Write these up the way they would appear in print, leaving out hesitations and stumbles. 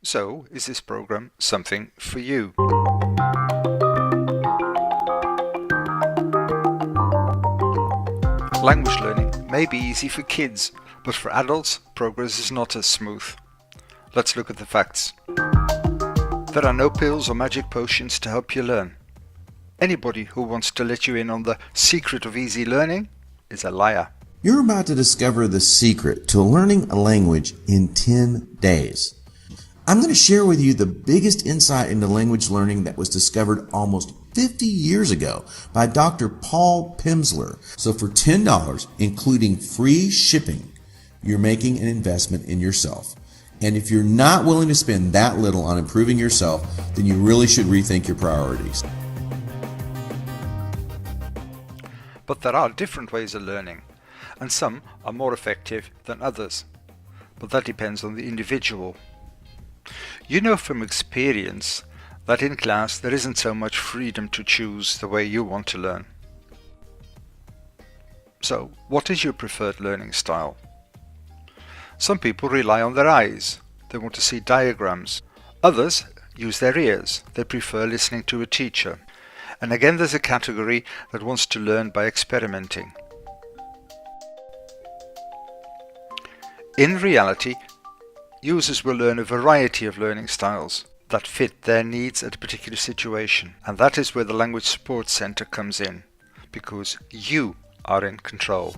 So, is this program something for you? Language learning may be easy for kids, but for adults, progress is not as smooth. Let's look at the facts. There are no pills or magic potions to help you learn. Anybody who wants to let you in on the secret of easy learning is a liar. You're about to discover the secret to learning a language in 10 days. I'm going to share with you the biggest insight into language learning that was discovered almost 50 years ago by Dr. Paul Pimsleur. So for $10, including free shipping, you're making an investment in yourself. And if you're not willing to spend that little on improving yourself, then you really should rethink your priorities. But there are different ways of learning, and some are more effective than others. But that depends on the individual. You know from experience that in class there isn't so much freedom to choose the way you want to learn. So, what is your preferred learning style? Some people rely on their eyes. They want to see diagrams. Others use their ears. They prefer listening to a teacher. And again, there's a category that wants to learn by experimenting. In reality, users will learn a variety of learning styles that fit their needs at a particular situation. And that is where the Language Support Center comes in, because you are in control.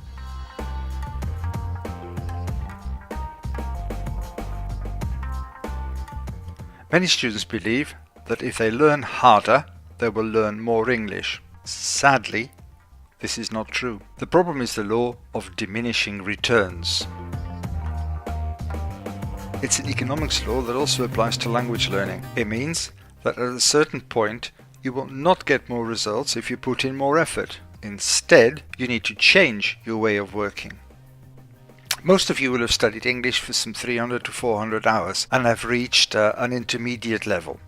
Many students believe that if they learn harder, they will learn more English. Sadly, this is not true. The problem is the law of diminishing returns. It's an economics law that also applies to language learning. It means that at a certain point, you will not get more results if you put in more effort. Instead, you need to change your way of working. Most of you will have studied English for some 300 to 400 hours and have reached an intermediate level.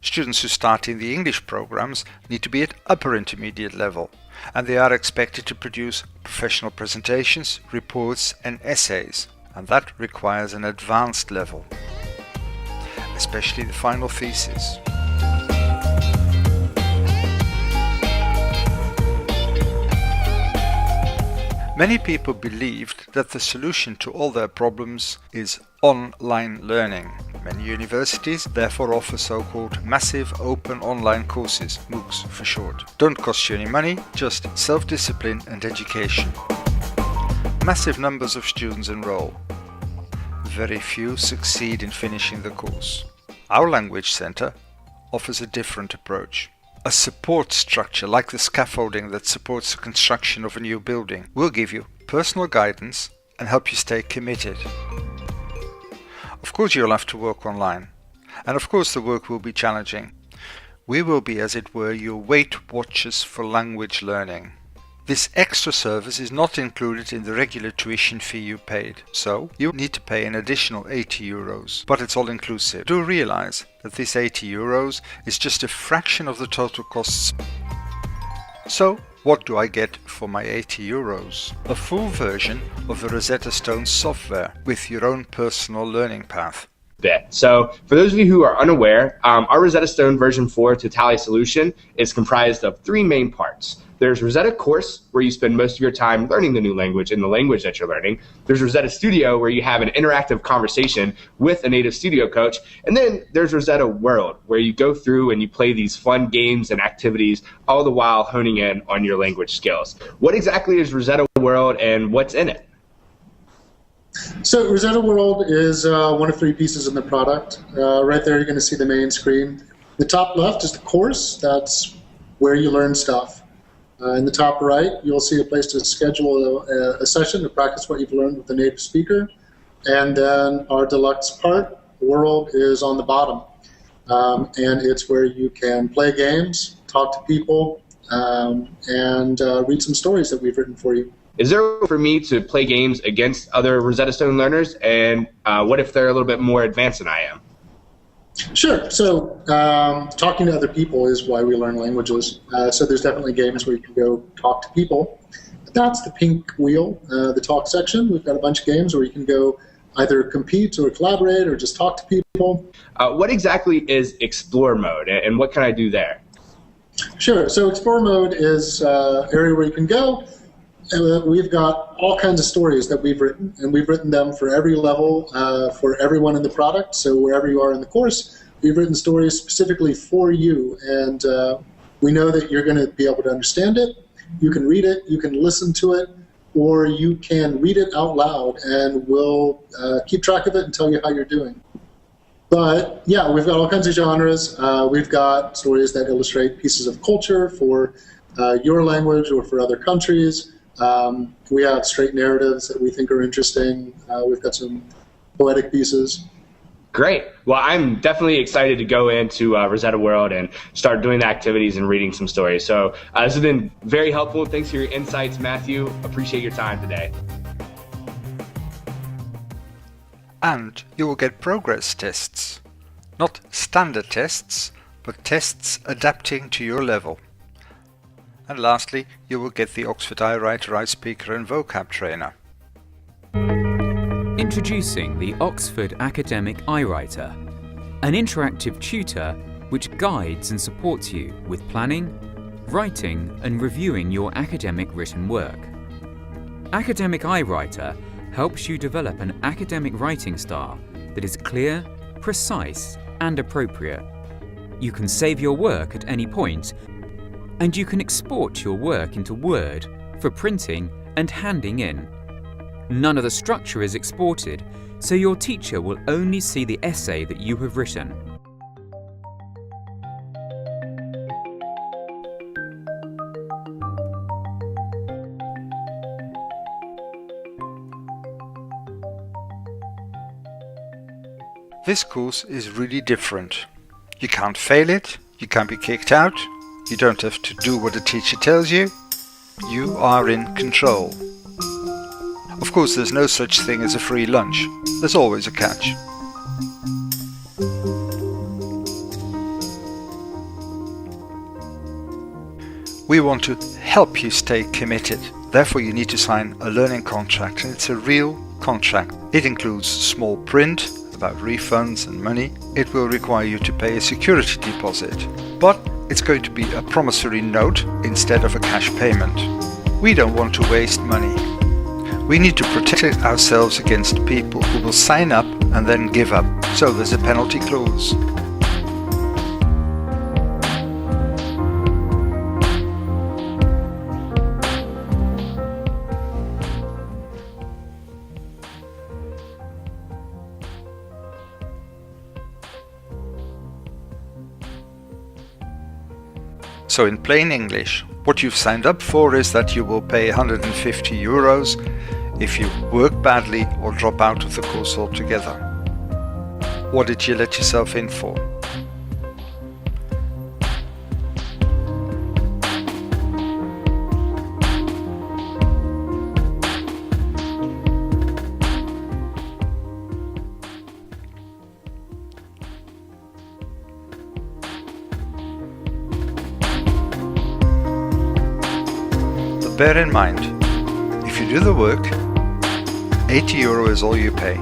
Students who start in the English programs need to be at upper intermediate level, and they are expected to produce professional presentations, reports and essays, and that requires an advanced level, especially the final thesis. Many people believed that the solution to all their problems is online learning. Many universities therefore offer so-called massive open online courses, MOOCs for short. Don't cost you any money, just self-discipline and education. Massive numbers of students enroll. Very few succeed in finishing the course. Our Language Center offers a different approach. A support structure like the scaffolding that supports the construction of a new building will give you personal guidance and help you stay committed. Of course you'll have to work online, and of course the work will be challenging. We will be, as it were, your Weight Watchers for language learning. This extra service is not included in the regular tuition fee you paid, so you need to pay an additional €80, but it's all inclusive. Do realize that this €80 is just a fraction of the total costs. So, what do I get for my €80? A full version of the Rosetta Stone software with your own personal learning path. So for those of you who are unaware, our Rosetta Stone version 4 Totality solution is comprised of three main parts. There's Rosetta Course, where you spend most of your time learning the new language in the language that you're learning. There's Rosetta Studio, where you have an interactive conversation with a native studio coach. And then there's Rosetta World, where you go through and you play these fun games and activities, all the while honing in on your language skills. What exactly is Rosetta World and what's in it? So Rosetta World is one of three pieces in the product. Right there you're going to see the main screen. The top left is the course. That's where you learn stuff. In the top right, you'll see a place to schedule a session to practice what you've learned with the native speaker. And then our deluxe part, World, is on the bottom. And it's where you can play games, talk to people, and read some stories that we've written for you. Is there a way for me to play games against other Rosetta Stone learners? And what if they're a little bit more advanced than I am? Sure. So talking to other people is why we learn languages. So there's definitely games where you can go talk to people. That's the pink wheel, the talk section. We've got a bunch of games where you can go either compete or collaborate or just talk to people. What exactly is Explore Mode, and what can I do there? Sure. So Explore Mode is an area where you can go. We've got all kinds of stories that we've written, and we've written them for every level, for everyone in the product. So wherever you are in the course, we've written stories specifically for you, and we know that you're going to be able to understand it. You can read it, you can listen to it, or you can read it out loud, and we'll keep track of it and tell you how you're doing. But yeah, we've got all kinds of genres. We've got stories that illustrate pieces of culture for your language or for other countries. We have straight narratives that we think are interesting. We've got some poetic pieces. Great. Well, I'm definitely excited to go into Rosetta World and start doing the activities and reading some stories. So this has been very helpful. Thanks for your insights, Matthew. Appreciate your time today. And you will get progress tests. Not standard tests, but tests adapting to your level. And lastly, you will get the Oxford iWriter, iSpeaker and Vocab Trainer. Introducing the Oxford Academic iWriter, an interactive tutor which guides and supports you with planning, writing and reviewing your academic written work. Academic iWriter helps you develop an academic writing style that is clear, precise and appropriate. You can save your work at any point, and you can export your work into Word for printing and handing in. None of the structure is exported, so your teacher will only see the essay that you have written. This course is really different. You can't fail it, you can't be kicked out, you don't have to do what the teacher tells you. You are in control. Of course, there's no such thing as a free lunch. There's always a catch. We want to help you stay committed. Therefore, you need to sign a learning contract, and it's a real contract. It includes small print about refunds and money. It will require you to pay a security deposit, but it's going to be a promissory note instead of a cash payment. We don't want to waste money. We need to protect ourselves against people who will sign up and then give up, so there's a penalty clause. So in plain English, what you've signed up for is that you will pay 150 euros if you work badly or drop out of the course altogether. What did you let yourself in for? Bear in mind, if you do the work, 80 euro is all you pay.